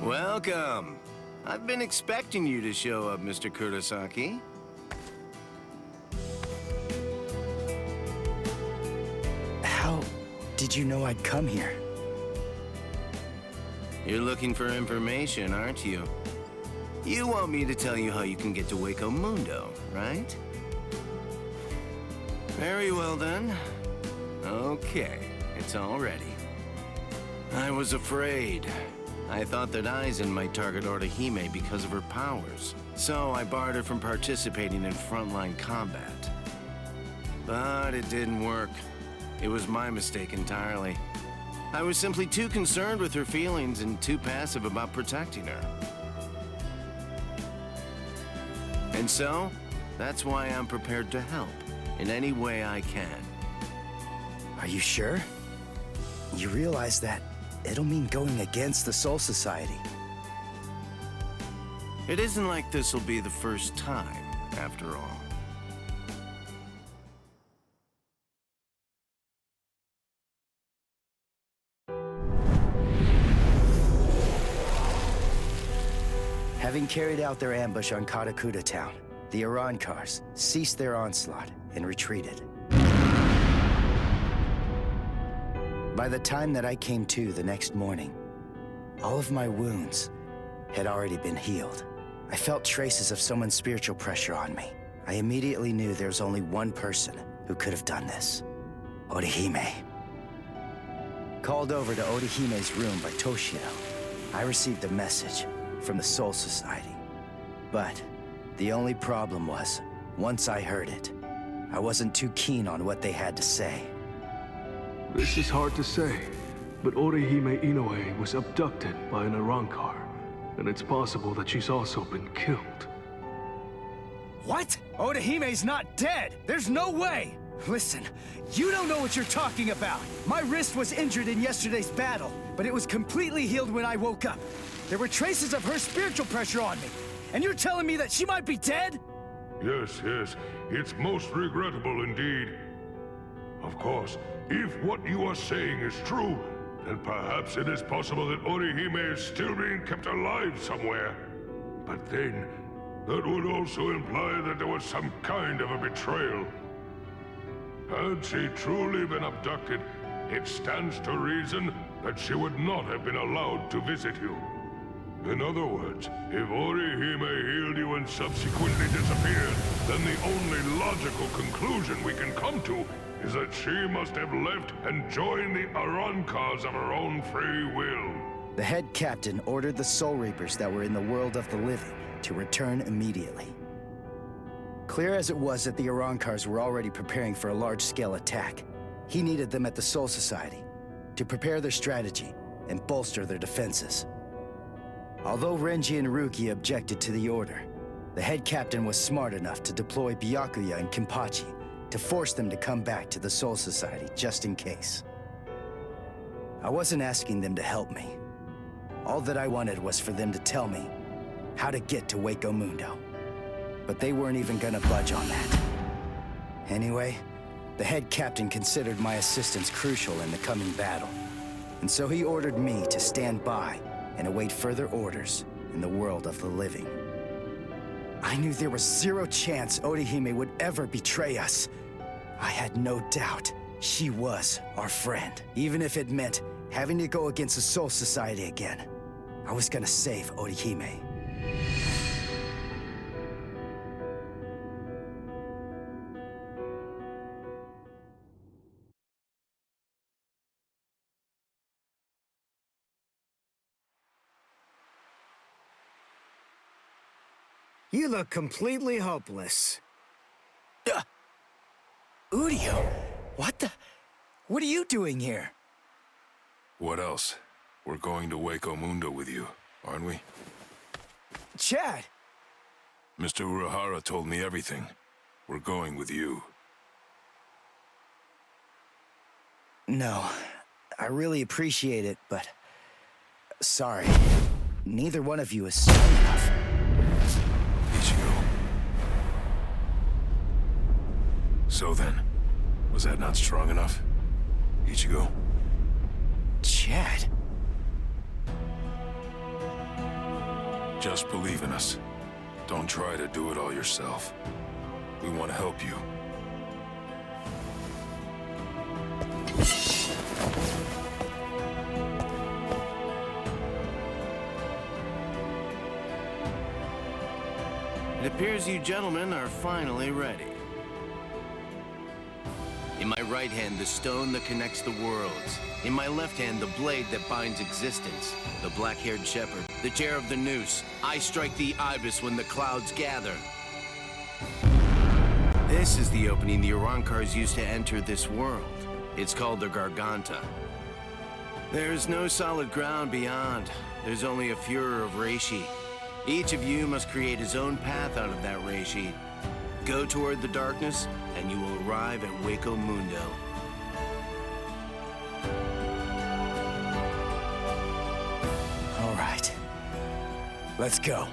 Welcome. I've been expecting you to show up, Mr. Kurosaki. How did you know I'd come here? You're looking for information, aren't you? You want me to tell you how you can get to Waco Mundo, right? Very well then. Okay, it's all ready. I was afraid. I thought that Aizen might target Orihime because of her powers, so I barred her from participating in frontline combat. But it didn't work. It was my mistake entirely. I was simply too concerned with her feelings and too passive about protecting her. And so, that's why I'm prepared to help in any way I can. Are you sure? You realize that it'll mean going against the Soul Society. It isn't like this will be the first time, after all. Having carried out their ambush on Katakuta town, the Arankars ceased their onslaught and retreated. By the time that I came to the next morning, all of my wounds had already been healed. I felt traces of someone's spiritual pressure on me. I immediately knew there was only one person who could have done this. Orihime. Called over to Orihime's room by Toshio, I received a message from the Soul Society. But the only problem was, once I heard it, I wasn't too keen on what they had to say. This is hard to say, but Orihime Inoue was abducted by an Arankar, and it's possible that she's also been killed. What? Orihime's not dead! There's no way! Listen, you don't know what you're talking about! My wrist was injured in yesterday's battle, but it was completely healed when I woke up. There were traces of her spiritual pressure on me, and you're telling me that she might be dead? Yes, it's most regrettable indeed. Of course, if what you are saying is true, then perhaps it is possible that Orihime is still being kept alive somewhere. But then, that would also imply that there was some kind of a betrayal. Had she truly been abducted, it stands to reason that she would not have been allowed to visit you. In other words, if Orihime healed you and subsequently disappeared, then the only logical conclusion we can come to is that she must have left and joined the Arankars of her own free will. The head captain ordered the Soul Reapers that were in the world of the living to return immediately. Clear as it was that the Arankars were already preparing for a large-scale attack, he needed them at the Soul Society to prepare their strategy and bolster their defenses. Although Renji and Ruki objected to the order, the head captain was smart enough to deploy Byakuya and Kenpachi to force them to come back to the Soul Society just in case. I wasn't asking them to help me. All that I wanted was for them to tell me how to get to Waco Mundo. But they weren't even gonna budge on that. Anyway, the head captain considered my assistance crucial in the coming battle, and so he ordered me to stand by and await further orders in the world of the living. I knew there was zero chance Orihime would ever betray us. I had no doubt she was our friend, even if it meant having to go against the Soul Society again. I was gonna save Orihime. You look completely hopeless. Udio, what are you doing here? What else? We're going to Waco Mundo with you, aren't we? Chad! Mr. Urahara told me everything. We're going with you. No, I really appreciate it, but... sorry. Neither one of you is strong enough. Ichigo. So then, was that not strong enough? Ichigo? Chad. Just believe in us. Don't try to do it all yourself. We want to help you. It appears you gentlemen are finally ready. In my right hand, the stone that connects the worlds. In my left hand, the blade that binds existence. The black-haired shepherd, the chair of the noose. I strike the ibis when the clouds gather. This is the opening the Arankars used to enter this world. It's called the Garganta. There's no solid ground beyond. There's only a furor of reishi. Each of you must create his own path out of that reishi. Go toward the darkness, and you will arrive at Waco Mundo. All right. Let's go.